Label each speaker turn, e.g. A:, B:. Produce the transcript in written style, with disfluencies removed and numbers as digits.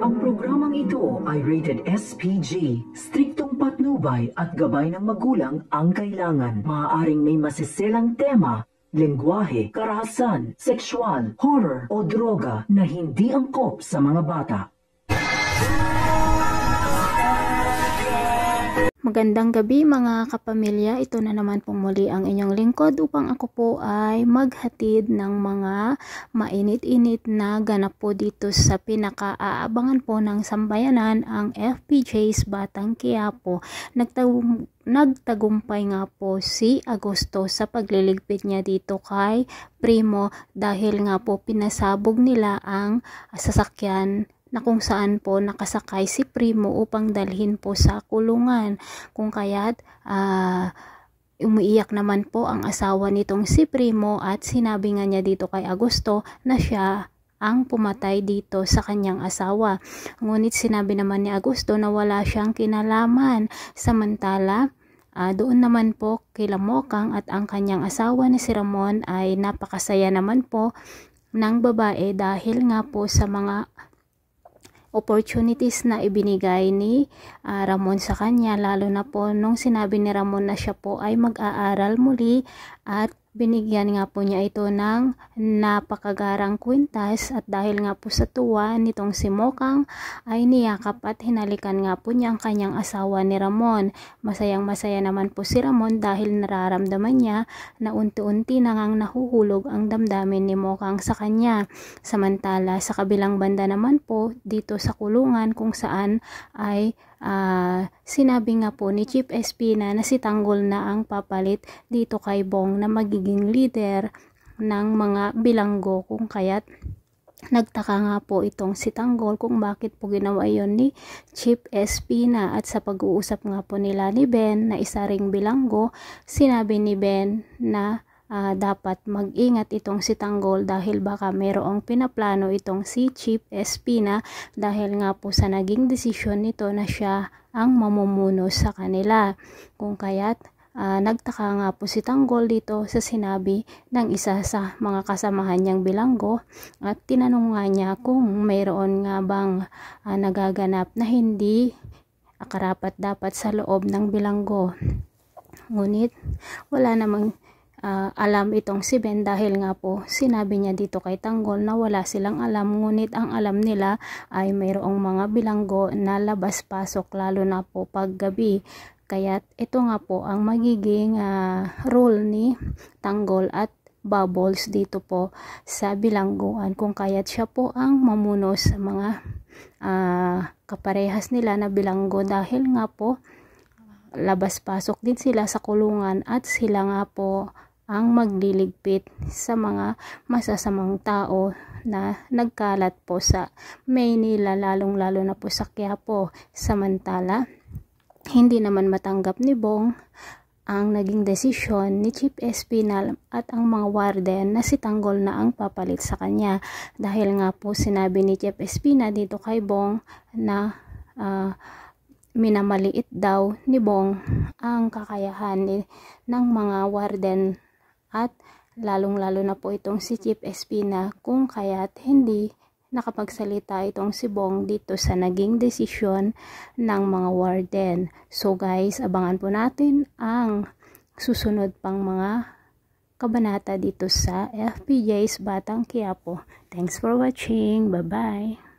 A: Ang programang ito ay rated SPG. Striktong patnubay at gabay ng magulang ang kailangan. Maaaring may masiselang tema, lengguwahe, karahasan, sexual, horror o droga na hindi angkop sa mga bata.
B: Magandang gabi mga kapamilya, ito na naman po muli ang inyong lingkod upang ako po ay maghatid ng mga mainit-init na ganap po dito sa pinaka-aabangan po ng sambayanan, ang FPJ's Batang Quiapo. Nagtagumpay nga po si Agosto sa pagliligpit niya dito kay Primo dahil nga po pinasabog nila ang sasakyan na kung saan po nakasakay si Primo upang dalhin po sa kulungan. Kung kaya't umiiyak naman po ang asawa nitong si Primo at sinabi nga niya dito kay Agosto na siya ang pumatay dito sa kanyang asawa. Ngunit sinabi naman ni Agosto na wala siyang kinalaman. Samantala, doon naman po kay Lamokang at ang kanyang asawa na si Ramon ay napakasaya naman po ng babae dahil nga po sa mga opportunities na ibinigay ni Ramon sa kanya, lalo na po nung sinabi ni Ramon na siya po ay mag-aaral muli at binigyan nga po niya ito ng napakagarang kwintas at dahil nga po sa tuwa nitong si Mokang ay niyakap at hinalikan nga po niya ang kanyang asawa ni Ramon. Masayang masaya naman po si Ramon dahil nararamdaman niya na unti-unti na ngang nahuhulog ang damdamin ni Mokang sa kanya. Samantala sa kabilang banda naman po dito sa kulungan kung saan ay sinabi nga po ni Chief Espina na si Tanggol na ang papalit dito kay Bong na magiging leader ng mga bilanggo, kung kaya't nagtaka nga po itong si Tanggol kung bakit po ginawa yon ni Chief Espina. At sa pag-uusap nga po nila ni Ben na isa ring bilanggo, sinabi ni Ben na dapat mag-ingat itong si Tanggol dahil baka mayroong pinaplano itong si Chief Espina dahil nga po sa naging desisyon nito na siya ang mamumuno sa kanila. Kung kaya't nagtaka nga po si Tanggol dito sa sinabi ng isa sa mga kasamahan niyang bilanggo at tinanong nga niya kung mayroon nga bang nagaganap na hindi karapat dapat sa loob ng bilanggo. Ngunit wala namang alam itong si Ben dahil nga po sinabi niya dito kay Tanggol na wala silang alam, ngunit ang alam nila ay mayroong mga bilanggo na labas-pasok lalo na po paggabi. Kaya't ito nga po ang magiging role ni Tanggol at Bubbles dito po sa bilangguan, kung kaya't siya po ang mamuno sa mga kaparehas nila na bilanggo dahil nga po labas-pasok din sila sa kulungan at sila nga po ang magliligpit sa mga masasamang tao na nagkalat po sa Maynila, lalong-lalo na po sa Quiapo. Samantala, hindi naman matanggap ni Bong ang naging desisyon ni Chief Espinal at ang mga warden na si Tanggol na ang papalit sa kanya. Dahil nga po sinabi ni Chief Espina dito kay Bong na minamaliit daw ni Bong ang kakayahan ng mga warden at lalong-lalo na po itong si Chief Espina, kung kaya't hindi nakapagsalita itong si Bong dito sa naging desisyon ng mga warden. So guys, abangan po natin ang susunod pang mga kabanata dito sa FPJ's Batang Quiapo. Thanks for watching. Bye-bye.